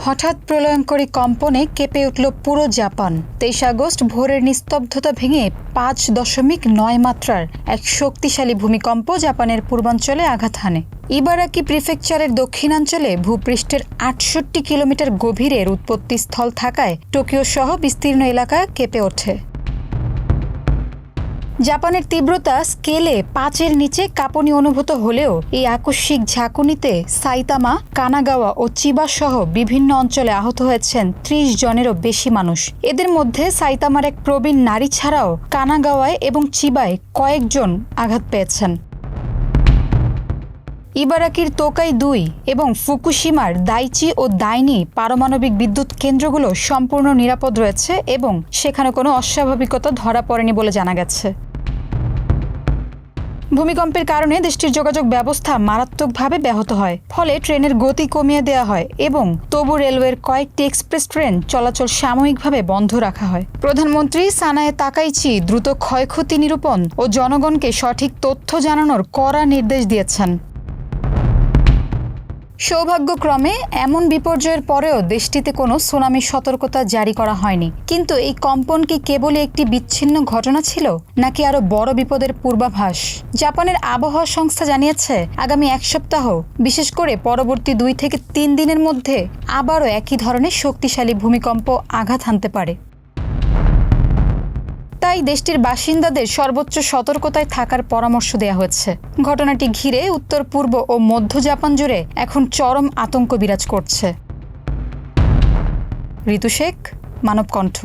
হঠাৎ প্রলয়ঙ্করী কম্পনে কেঁপে উঠল পুরো জাপান। 23 আগস্ট ভোরের নিস্তব্ধতা ভেঙে 5.9 মাত্রার এক শক্তিশালী ভূমিকম্প জাপানের পূর্বাঞ্চলে আঘাত হানে। ইবারাকি প্রিফেকচারের দক্ষিণাঞ্চলে ভূপৃষ্ঠের 68 কিলোমিটার গভীরের উৎপত্তিস্থল থাকায় টোকিও সহ বিস্তীর্ণ এলাকা কেঁপে ওঠে। জাপানের তীব্রতা স্কেলে 5-এর নিচে কাঁপুনি অনুভূত হলেও এই আকস্মিক ঝাঁকুনিতে সাইতামা, কানাগাওয়া ও চিবা সহ বিভিন্ন অঞ্চলে আহত হয়েছেন 30 জনেরও বেশি মানুষ। এদের মধ্যে সাইতামার এক প্রবীণ নারী ছাড়াও কানাগাওয়ায় এবং চিবায় কয়েকজন আঘাত পেয়েছেন। ইবারাকির তোকাই 2 এবং ফুকুশিমার দাইচি ও দাইনি পারমাণবিক বিদ্যুৎ কেন্দ্রগুলো সম্পূর্ণ নিরাপদ রয়েছে এবং সেখানে কোনো অস্বাভাবিকতা ধরা পড়েনি বলে জানা গেছে। ভূমিকম্পের কারণে দেশটির যোগাযোগ ব্যবস্থা মারাত্মকভাবে ব্যাহত হয়, ফলে ট্রেনের গতি কমিয়ে দেওয়া হয় এবং তবু রেলওয়ের কয়েকটি এক্সপ্রেস ট্রেন চলাচল সাময়িকভাবে বন্ধ রাখা হয়। প্রধানমন্ত্রী সানায়ে তাকাইচি দ্রুত ক্ষয়ক্ষতি নিরূপণ ও জনগণকে সঠিক তথ্য জানানোর কড়া নির্দেশ দিয়েছেন। সৌভাগ্যক্রমে এমন বিপর্যয়ের পরেও দেশটিতে কোনো সুনামি সতর্কতা জারি করা হয়নি। কিন্তু এই কম্পন কি কেবলই একটি বিচ্ছিন্ন ঘটনা ছিল, নাকি আরও বড় বিপদের পূর্বাভাস? জাপানের আবহাওয়া সংস্থা জানিয়েছে, আগামী এক সপ্তাহ, বিশেষ করে পরবর্তী 2 থেকে 3 দিনের মধ্যে আবারও একই ধরনের শক্তিশালী ভূমিকম্প আঘাত হানতে পারে। তাই দেশটির বাসিন্দাদের সর্বোচ্চ সতর্কতায় থাকার পরামর্শ দেওয়া হয়েছে। ঘটনাটি ঘিরে উত্তর পূর্ব ও মধ্য জাপান জুড়ে এখন চরম আতঙ্ক বিরাজ করছে। ঋতু শেখ, মানব কণ্ঠ।